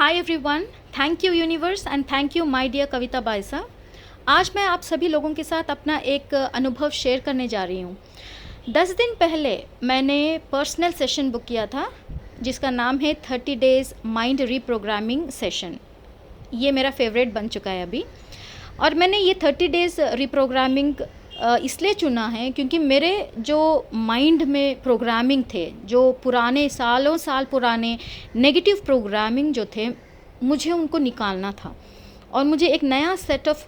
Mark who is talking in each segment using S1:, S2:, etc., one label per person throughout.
S1: Hi everyone, thank you universe and thank you my dear Kavita Baisa. आज मैं आप सभी लोगों के साथ अपना एक अनुभव शेयर करने जा रही हूँ। 10 दिन पहले मैंने पर्सनल सेशन बुक किया था जिसका नाम है 30 डेज़ माइंड रीप्रोग्रामिंग सेशन। ये मेरा फेवरेट बन चुका है अभी। और मैंने ये 30 डेज़ रीप्रोग्रामिंग इसलिए चुना है क्योंकि मेरे जो माइंड में प्रोग्रामिंग थे, जो पुराने सालों साल पुराने नेगेटिव प्रोग्रामिंग जो थे, मुझे उनको निकालना था और मुझे एक नया सेट ऑफ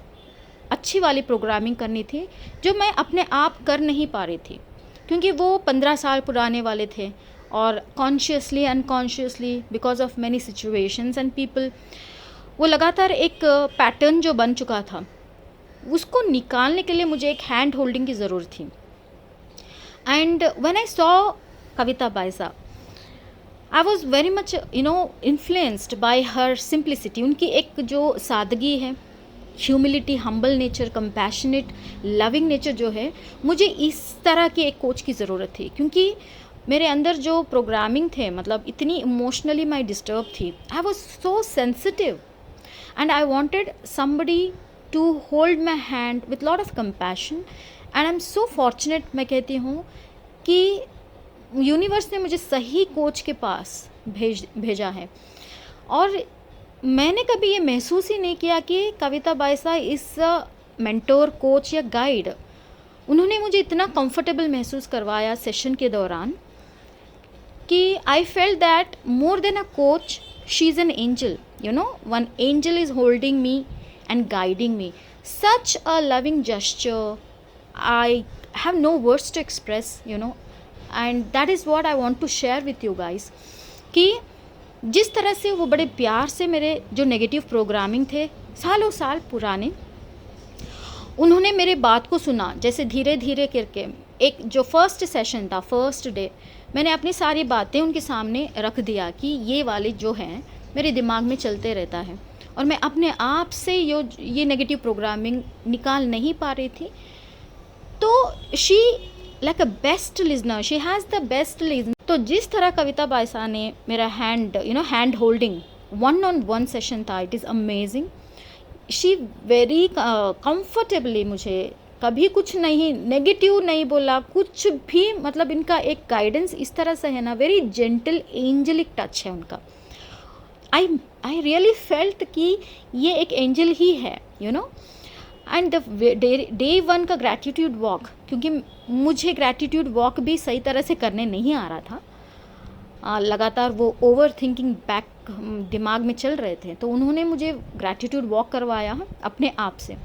S1: अच्छी वाली प्रोग्रामिंग करनी थी जो मैं अपने आप कर नहीं पा रही थी, क्योंकि वो 15 साल पुराने वाले थे और consciously unconsciously because of many situations and people वो लगातार एक पैटर्न जो बन चुका था, उसको निकालने के लिए मुझे एक हैंड होल्डिंग की ज़रूरत थी। एंड व्हेन आई सॉ कविता बायसा, आई was very much influenced by her simplicity. उनकी एक जो सादगी है, humility, humble nature, compassionate, loving nature जो है, मुझे इस तरह की एक कोच की ज़रूरत थी, क्योंकि मेरे अंदर जो प्रोग्रामिंग थे, मतलब इतनी इमोशनली मैं डिस्टर्ब थी। I was so sensitive and I wanted somebody to hold my hand with lot of compassion, and I'm so fortunate, मैं कहती हूँ कि यूनिवर्स ने मुझे सही कोच के पास भेजा है। और मैंने कभी ये महसूस ही नहीं किया कि कविता बायसा इस मेंटोर, कोच या गाइड, उन्होंने मुझे इतना कंफर्टेबल महसूस करवाया सेशन के दौरान कि I felt that more than a coach, she is an angel. One angel is holding me and guiding me. Such a loving gesture. I have no words to express, and that is what I want to share with you guys. कि जिस तरह से वो बड़े प्यार से मेरे जो नेगेटिव प्रोग्रामिंग थे सालों साल पुराने, उन्होंने मेरे बात को सुना। जैसे धीरे धीरे करके एक जो फर्स्ट सेशन था, फर्स्ट डे, मैंने अपनी सारी बातें उनके सामने रख दिया कि ये वाले जो हैं मेरे दिमाग में चलते रहता है और मैं अपने आप से ये नेगेटिव प्रोग्रामिंग निकाल नहीं पा रही थी। तो she like a best listener, she has the best listener. तो जिस तरह कविता बायसा ने मेरा hand holding one on one session था, it is amazing. She very comfortably मुझे कभी कुछ नहीं नेगेटिव नहीं बोला, कुछ भी, मतलब इनका एक गाइडेंस इस तरह से है ना, वेरी जेंटल एंजलिक टच है उनका। आई रियली फेल्ट कि ये एक एंजल ही है, एंड डे वन का ग्रैटिट्यूड वॉक, क्योंकि मुझे ग्रैटिट्यूड वॉक भी सही तरह से करने नहीं आ रहा था। लगातार वो ओवर थिंकिंग बैक दिमाग में चल रहे थे, तो उन्होंने मुझे ग्रैटिट्यूड वॉक करवाया अपने आप से,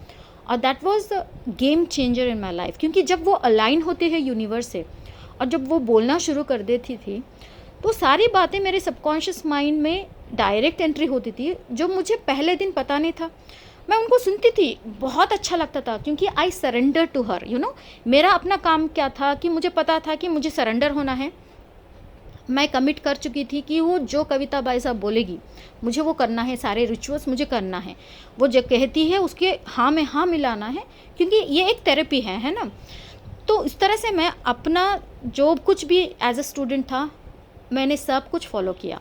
S1: और that was the game changer in my life. क्योंकि जब वो अलाइन होते हैं यूनिवर्स से और जब वो बोलना शुरू कर देती थी, तो सारी बातें मेरे सबकॉन्शियस माइंड में डायरेक्ट एंट्री होती थी, जो मुझे पहले दिन पता नहीं था। मैं उनको सुनती थी, बहुत अच्छा लगता था, क्योंकि आई सरेंडर टू हर। मेरा अपना काम क्या था कि मुझे पता था कि मुझे सरेंडर होना है। मैं कमिट कर चुकी थी कि वो जो कविता बायसा बोलेगी मुझे वो करना है, सारे रिचुअल्स मुझे करना है, वो जो कहती है उसके हाँ में हाँ मिलाना है, क्योंकि ये एक थेरेपी है ना। तो इस तरह से मैं अपना जो कुछ भी एज अ स्टूडेंट था, मैंने सब कुछ फॉलो किया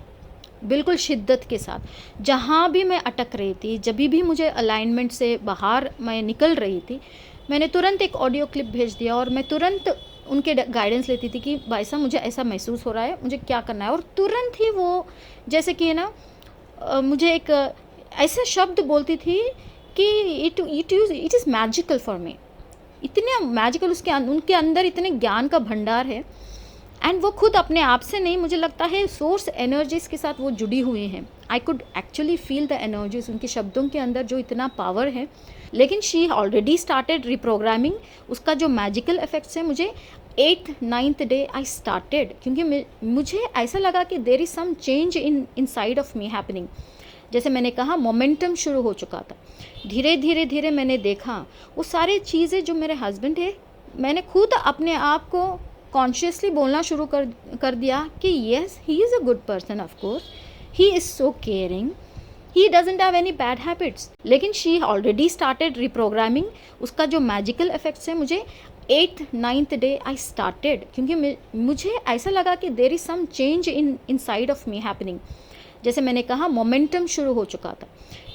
S1: बिल्कुल शिद्दत के साथ। जहाँ भी मैं अटक रही थी, जब भी मुझे अलाइनमेंट से बाहर मैं निकल रही थी, मैंने तुरंत एक ऑडियो क्लिप भेज दिया और मैं तुरंत उनके गाइडेंस लेती थी कि भाई साहब मुझे ऐसा महसूस हो रहा है, मुझे क्या करना है। और तुरंत ही वो जैसे कि मुझे एक ऐसे शब्द बोलती थी कि it is magical for me. इतने मैजिकल उनके अंदर इतने ज्ञान का भंडार है, एंड वो खुद अपने आप से नहीं, मुझे लगता है सोर्स एनर्जीज के साथ वो जुड़ी हुई हैं। I could actually feel the energies, उनके शब्दों के अंदर जो इतना पावर है। लेकिन शी ऑलरेडी स्टार्टेड रिप्रोग्रामिंग, उसका जो मैजिकल इफेक्ट्स है, मुझे 8th 9th day I started, क्योंकि मुझे ऐसा लगा कि there is some change inside of me happening. जैसे मैंने कहा, मोमेंटम शुरू हो चुका था। धीरे धीरे धीरे मैंने देखा वो सारी चीज़ें जो मेरे हस्बैंड है, मैंने खुद अपने आप को कॉन्शियसली बोलना शुरू कर दिया कि yes, he is a good person, of course he is so caring, he doesn't have any bad habits. लेकिन शी ऑलरेडी स्टार्टेड रिप्रोग्रामिंग, उसका जो मैजिकल इफेक्ट्स है, मुझे 8th 9th day I started, क्योंकि मुझे ऐसा लगा कि there is some change inside of me happening. जैसे मैंने कहा मोमेंटम शुरू हो चुका था।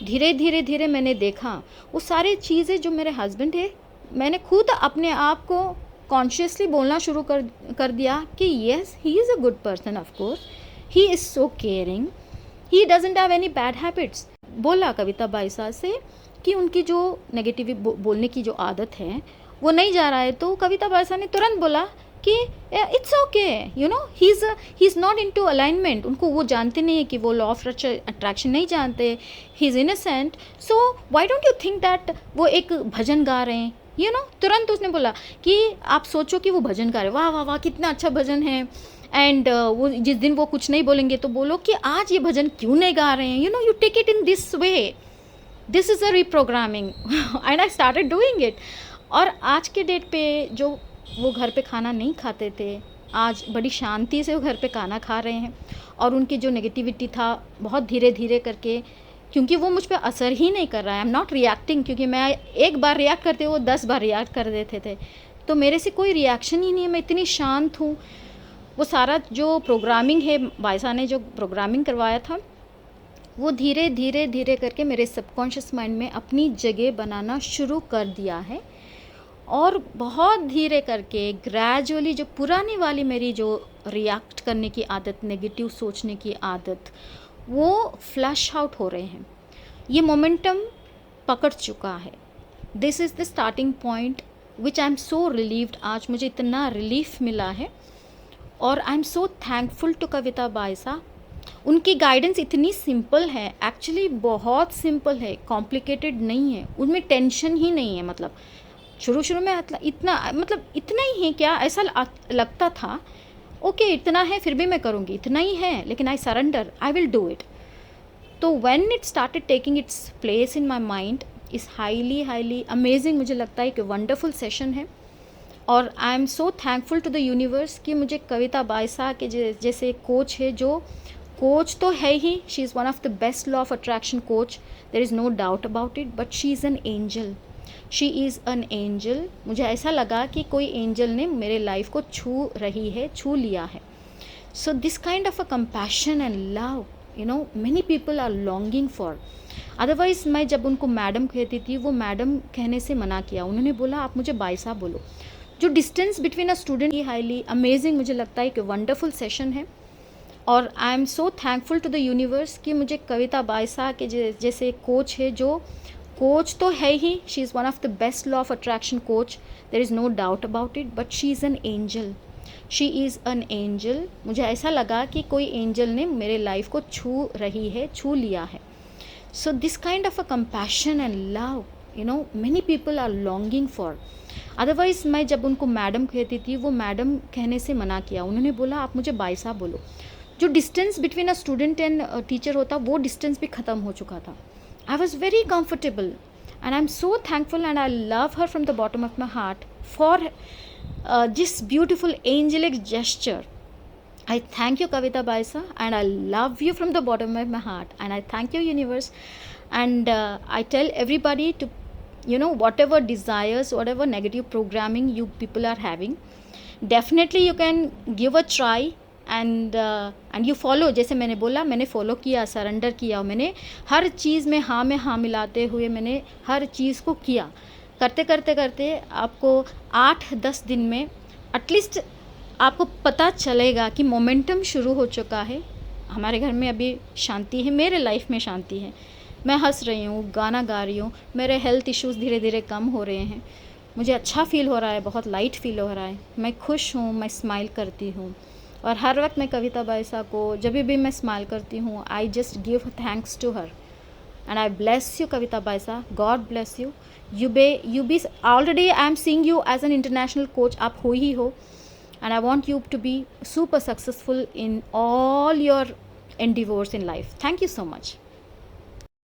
S1: धीरे मैंने देखा वो सारी चीज़ें जो मेरे हस्बैंड है, मैंने खुद अपने आप को कॉन्शियसली बोलना शुरू कर दिया कि yes he is a good person, of course he is so caring, he doesn't have any bad habits. बोला कविता बाईसा से कि उनकी जो नेगेटिव बोलने की जो आदत है वो नहीं जा रहा है, तो कविता बाईसा ने तुरंत बोला कि it's okay, you know he is not into alignment. उनको वो जानते नहीं है कि वो लॉ ऑफ अट्रैक्शन नहीं जानते, he is innocent, so why don't you think that वो एक भजन गा रहे हैं, यू नो। तुरंत उसने बोला कि आप सोचो कि वो भजन गा रहे हैं, वाह वाह वाह कितना अच्छा भजन है, एंड वो जिस दिन वो कुछ नहीं बोलेंगे तो बोलो कि आज ये भजन क्यों नहीं गा रहे हैं, you know, you take it in this way, this is a reprogramming and I started doing it. और आज के डेट पे जो वो घर पे खाना नहीं खाते थे, आज बड़ी शांति से वो घर पे खाना खा रहे हैं, और उनकी जो नेगेटिविटी था बहुत धीरे धीरे करके, क्योंकि वो मुझ पे असर ही नहीं कर रहा है, आई एम नॉट रिएक्टिंग, क्योंकि मैं एक बार रिएक्ट करते वो 10 बार रिएक्ट कर देते थे, तो मेरे से कोई रिएक्शन ही नहीं है, मैं इतनी शांत हूँ। वो सारा जो प्रोग्रामिंग है, बाईसा ने जो प्रोग्रामिंग करवाया था, वो धीरे धीरे करके मेरे सबकॉन्शियस माइंड में अपनी जगह बनाना शुरू कर दिया है, और बहुत धीरे करके ग्रेजुअली जो पुरानी वाली मेरी जो रिएक्ट करने की आदत, नेगेटिव सोचने की आदत, वो फ्लैश आउट हो रहे हैं। ये मोमेंटम पकड़ चुका है। This is the starting point which I am so relieved. आज मुझे इतना रिलीफ मिला है, और I am so thankful to Kavita Baisa. उनकी गाइडेंस इतनी सिंपल है, एक्चुअली बहुत सिंपल है, कॉम्प्लिकेटेड नहीं है, उनमें टेंशन ही नहीं है। मतलब शुरू में इतना ही है क्या, ऐसा लगता था, ओके इतना है फिर भी मैं करूँगी, इतना ही है, लेकिन I surrender, I will do it. तो when it started taking its place in my mind is highly amazing. मुझे लगता है कि वंडरफुल सेशन है, और I am so thankful to the universe कि मुझे कविता बाईसा के जैसे कोच है, जो कोच तो है ही, she is one of the best law of attraction coach, there is no doubt about it, but she is an angel, she is an angel. मुझे ऐसा लगा कि कोई एंजल ने मेरे लाइफ को छू रही है, छू लिया है। So this kind of a compassion and love, you know, many people are longing for. Otherwise मैं जब उनको मैडम कहती थी, वो मैडम कहने से मना किया, उन्होंने बोला आप मुझे बाईसा बोलो। जो डिस्टेंस बिटवीन अ स्टूडेंट, ये हाईली अमेजिंग, मुझे लगता है कि वंडरफुल सेशन है, और I am so thankful to the universe कि मुझे कविता बाईसा के जैसे कोच है, जो कोच तो है ही, she is one of the best law of attraction coach, there is no doubt about it, but she is an angel, she is an angel. मुझे ऐसा लगा कि कोई एंजल ने मेरे लाइफ को छू रही है, छू लिया है। So this kind of a compassion and love, you know, many people are longing for. Otherwise मैं जब उनको मैडम कहती थी, वो मैडम कहने से मना किया, उन्होंने बोला आप मुझे बाईसा बोलो। जो distance between a student and teacher होता, वो डिस्टेंस भी ख़त्म हो चुका था। I was very comfortable, and I am so thankful, and I love her from the bottom of my heart for this beautiful angelic gesture. I thank you Kavita Baisa, and I love you from the bottom of my heart, and I thank you universe, and I tell everybody to, you know, whatever desires, whatever negative programming you people are having, definitely you can give a try, and you follow। जैसे मैंने बोला, मैंने follow किया, surrender किया, और मैंने हर चीज़ में हाँ मिलाते हुए मैंने हर चीज़ को किया। करते आपको 8-10 दिन में एटलीस्ट आपको पता चलेगा कि मोमेंटम शुरू हो चुका है। हमारे घर में अभी शांति है, मेरे लाइफ में शांति है, मैं हंस रही हूँ, गाना गा रही हूँ, मेरे हेल्थ इश्यूज़ धीरे धीरे कम हो रहे हैं, मुझे अच्छा फील हो रहा है, बहुत लाइट फील हो रहा है, मैं खुश हूँ, मैं स्माइल करती हूँ। और हर वक्त मैं कविता बाईसा को जब भी मैं स्माइल करती हूँ, I just give thanks to her, and I bless you Kavita Baisa, God bless you, you be already I am seeing you as an international coach, आप हो ही हो, and I want you to be super successful in all your endeavors in life. Thank you so much.